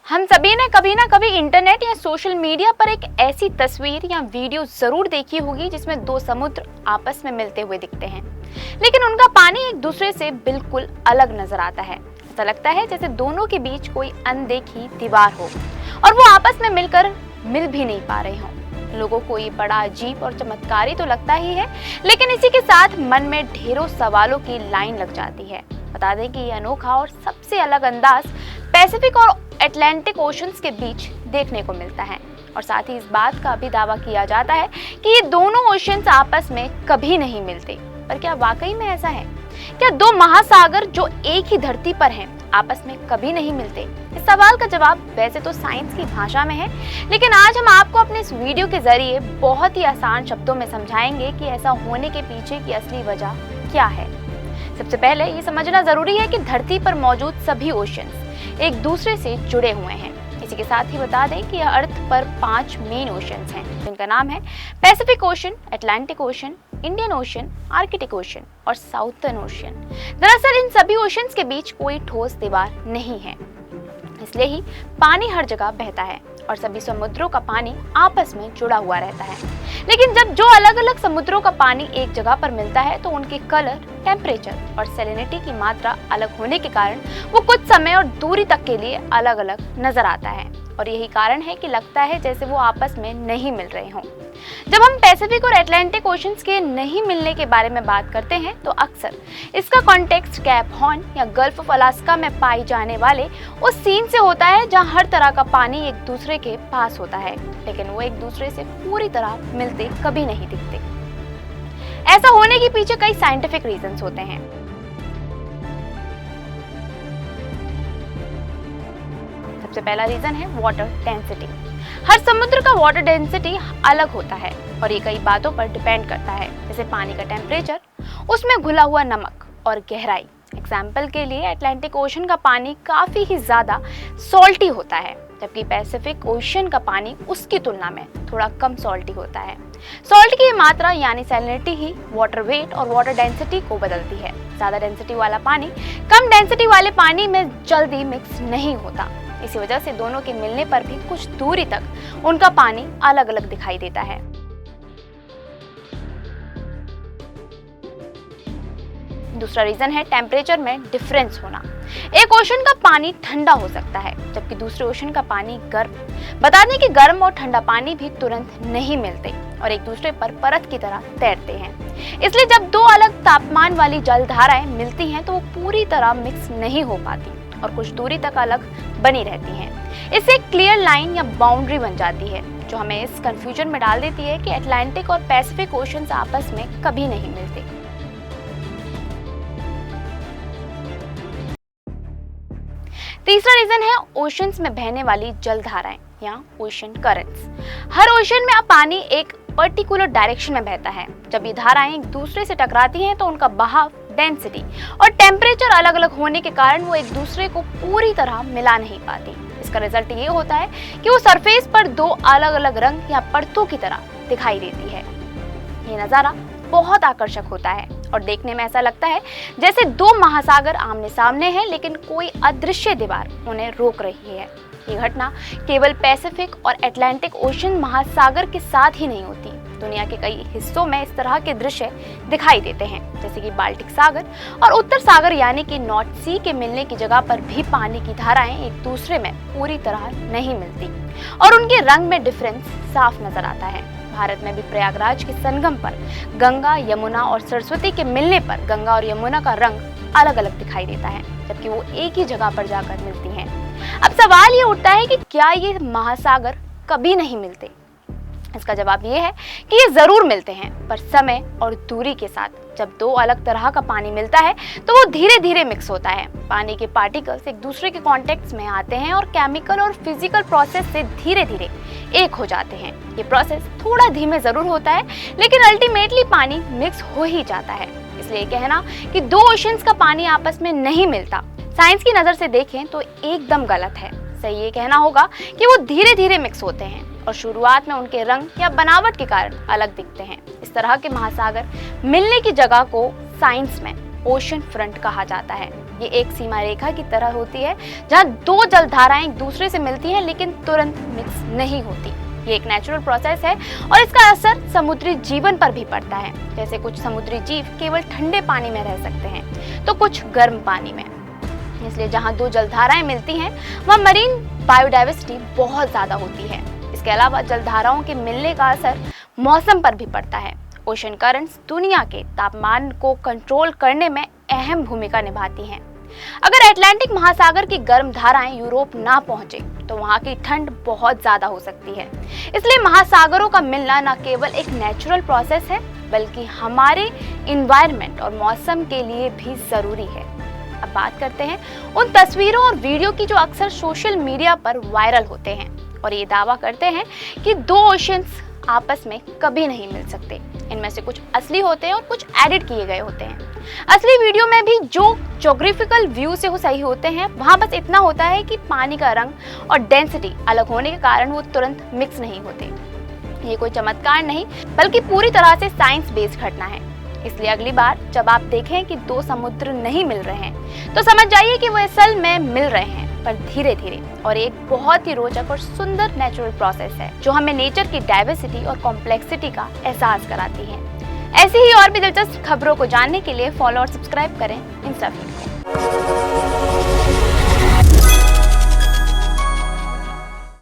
हम सभी ने कभी ना कभी इंटरनेट या सोशल मीडिया पर एक ऐसी तस्वीर या वीडियो जरूर देखी होगी जिसमें दो समुद्र आपस में मिलते हुए दिखते हैं, लेकिन उनका पानी एक दूसरे से बिल्कुल अलग नजर आता है। ऐसा लगता है जैसे दोनों के बीच कोई अनदेखी दीवार हो और वो आपस में मिलकर मिल भी नहीं पा रहे हों। लोगों को ये बड़ा अजीब और चमत्कारी तो लगता ही है, लेकिन इसी के साथ मन में ढेरों सवालों की लाइन लग जाती है। बता दें कि ये अनोखा और सबसे अलग अंदाज पैसिफिक और अटलांटिक ओशंस के बीच देखने को मिलता है, और साथ ही इस बात का भी दावा किया जाता है कि ये दोनों ओशंस आपस में कभी नहीं मिलते। पर क्या वाकई में ऐसा है? क्या दो महासागर जो एक ही धरती पर हैं आपस में कभी नहीं मिलते? इस सवाल का जवाब वैसे तो साइंस की भाषा में है, लेकिन आज हम आपको अपने इस वीडियो के जरिए बहुत ही आसान शब्दों में समझाएंगे कि ऐसा होने के पीछे की असली वजह क्या है। सबसे पहले ये समझना जरूरी है कि धरती पर मौजूद सभी ओशंस एक दूसरे से जुड़े हुए हैं। इसी के साथ ही बता दें कि अर्थ पर 5 मेन ओशंस हैं, जिनका नाम है Pacific ocean, Atlantic ocean, Indian ocean, Arctic ocean और साउथर्न ओशन। दरअसल इन सभी ओशंस के बीच कोई ठोस दीवार नहीं है, इसलिए ही पानी हर जगह बहता है और सभी समुद्रों का पानी आपस में जुड़ा हुआ रहता है। लेकिन जब जो अलग अलग समुद्रों का पानी एक जगह पर मिलता है तो उनके कलर, टेम्परेचर और सैलिनिटी की मात्रा अलग होने के कारण वो कुछ समय और दूरी तक के लिए अलग अलग नजर आता है, और यही कारण है कि लगता है जैसे वो आपस में नहीं मिल रहे हों। जब हम पैसिफिक और अटलांटिक ओशंस के नहीं मिलने के बारे में बात करते हैं तो अक्सर इसका कॉन्टेक्स्ट कैप हॉर्न या गल्फ ऑफ अलास्का में पाई जाने वाले उस सीन से होता है जहां हर तरह का पानी एक दूसरे के पास होता है, लेकिन वो एक दूसरे से पूरी तरह मिलते कभी नहीं दिखते। ऐसा होने के पीछे कई साइंटिफिक रीजंस होते हैं। सबसे पहला रीजन है वाटर डेंसिटी। हर समुद्र का वाटर डेंसिटी अलग होता है और ये कई बातों पर डिपेंड करता है, जैसे पानी का टेम्परेचर, उसमें घुला हुआ नमक और गहराई। एग्जाम्पल के लिए अटलांटिक ओशन का पानी काफी ही ज्यादा सॉल्टी होता है, जबकि पैसिफिक ओशन का पानी उसकी तुलना में थोड़ा कम सॉल्टी होता है। सॉल्ट की मात्रा यानी सैलिनिटी ही वाटर वेट और वाटर डेंसिटी को बदलती है। ज्यादा डेंसिटी वाला पानी कम डेंसिटी वाले पानी में जल्दी मिक्स नहीं होता, इसी वजह से दोनों के मिलने पर भी कुछ दूरी तक उनका पानी अलग अलग दिखाई देता है। दूसरा रीजन है टेम्परेचर में डिफरेंस होना। एक ओशन का पानी ठंडा हो सकता है जबकि दूसरे ओशन का पानी गर्म। बता दें कि गर्म और ठंडा पानी भी तुरंत नहीं मिलते और एक दूसरे पर परत की तरह तैरते हैं। इसलिए जब दो अलग तापमान वाली जलधाराएं मिलती हैं तो वो पूरी तरह मिक्स नहीं हो पाती और कुछ दूरी तक अलग बनी रहती हैं। इससे एक क्लियर लाइन या बाउंड्री बन जाती है जो हमें इस कंफ्यूजन में डाल देती है कि अटलांटिक और पैसिफिक ओशंस आपस में कभी नहीं मिलते। तीसरा रीजन है ओशंस में बहने वाली जलधाराएं या ओशन करंट्स। हर ओशन में अब पानी एक पर्टिकुलर डायरेक्शन में बहता है। जब ये धाराएं एक दूसरे से टकराती हैं तो उनका बहाव, डेंसिटी और टेम्परेचर अलग अलग होने के कारण वो एक दूसरे को पूरी तरह मिला नहीं पाती। इसका रिजल्ट ये होता है कि वो सरफेस पर दो अलग अलग रंग या परतों की तरह दिखाई देती है। ये नजारा बहुत आकर्षक होता है और देखने में ऐसा लगता है जैसे दो महासागर आमने सामने हैं, लेकिन कोई अदृश्य दीवार उन्हें रोक रही है। ये घटना केवल पैसिफिक और अटलांटिक ओशन महासागर के साथ ही नहीं होती। दुनिया के कई हिस्सों में इस तरह के दृश्य दिखाई देते हैं, जैसे कि बाल्टिक सागर और उत्तर सागर यानी कि नॉर्थ सी के मिलने की जगह पर भी पानी की धाराएं एक दूसरे में पूरी तरह नहीं मिलती और उनके रंग में डिफरेंस साफ नजर आता है। भारत में भी प्रयागराज के संगम पर गंगा, यमुना और सरस्वती के मिलने पर गंगा और यमुना का रंग अलग अलग दिखाई देता है, जबकि वो एक ही जगह पर जाकर मिलती हैं। अब सवाल ये उठता है कि क्या ये महासागर कभी नहीं मिलते? इसका जवाब ये है कि ये जरूर मिलते हैं, पर समय और दूरी के साथ। जब दो अलग तरह का पानी मिलता है तो वो धीरे धीरे मिक्स होता है। पानी के पार्टिकल्स एक दूसरे के कॉन्टेक्ट में आते हैं और केमिकल और फिजिकल प्रोसेस से धीरे धीरे एक हो जाते हैं। ये प्रोसेस थोड़ा धीमे जरूर होता है, लेकिन अल्टीमेटली पानी मिक्स हो ही जाता है। इसलिए कहना कि दो ओशंस का पानी आपस में नहीं मिलता, साइंस की नजर से देखें तो एकदम गलत है। सही ये कहना होगा कि वो धीरे धीरे मिक्स होते हैं और शुरुआत में उनके रंग या बनावट के कारण अलग दिखते हैं। इस तरह के महासागर मिलने की जगह को साइंस में ओशन फ्रंट कहा जाता है। ये एक सीमा रेखा की तरह होती है जहाँ दो जलधाराएं एक दूसरे से मिलती हैं लेकिन तुरंत मिक्स नहीं होती। ये एक नेचुरल प्रोसेस है और इसका असर समुद्री जीवन पर भी पड़ता है। जैसे कुछ समुद्री जीव केवल ठंडे पानी में रह सकते हैं तो कुछ गर्म पानी में। इसलिए जहाँ दो जलधाराएं मिलती हैं वहाँ मरीन बायोडाइवर्सिटी बहुत ज्यादा होती है। इसके अलावा जलधाराओं के मिलने का असर मौसम पर भी पड़ता है। ओशन करंट्स दुनिया के तापमान को कंट्रोल करने में अहम भूमिका निभाती हैं। अगर अटलांटिक महासागर की गर्म धाराएं यूरोप ना पहुंचे तो वहां की ठंड बहुत ज्यादा हो सकती है। इसलिए महासागरों का मिलना न केवल एक नेचुरल प्रोसेस है बल्कि हमारे इन्वायरमेंट और मौसम के लिए भी जरूरी है। अब बात करते हैं उन तस्वीरों और वीडियो की जो अक्सर सोशल मीडिया पर वायरल होते हैं और ये दावा करते हैं कि दो ओशंस आपस में कभी नहीं मिल सकते। इनमें से कुछ असली होते हैं और कुछ एडिट किए गए होते हैं। असली वीडियो में भी जो ज्योग्राफिकल व्यू से वो सही होते हैं वहाँ बस इतना होता है कि पानी का रंग और डेंसिटी अलग होने के कारण वो तुरंत मिक्स नहीं होते। ये कोई चमत्कार नहीं बल्कि पूरी तरह से साइंस बेस्ड घटना है। इसलिए अगली बार जब आप देखें कि दो समुद्र नहीं मिल रहे हैं तो समझ जाइए कि वो असल में मिल रहे हैं पर धीरे धीरे, और एक बहुत ही रोचक और सुंदर नेचुरल प्रोसेस है जो हमें नेचर की डाइवर्सिटी और कॉम्प्लेक्सिटी का एहसास कराती है। ऐसी ही और भी दिलचस्प खबरों को जानने के लिए फॉलो और सब्सक्राइब करें इंस्टा फीड को।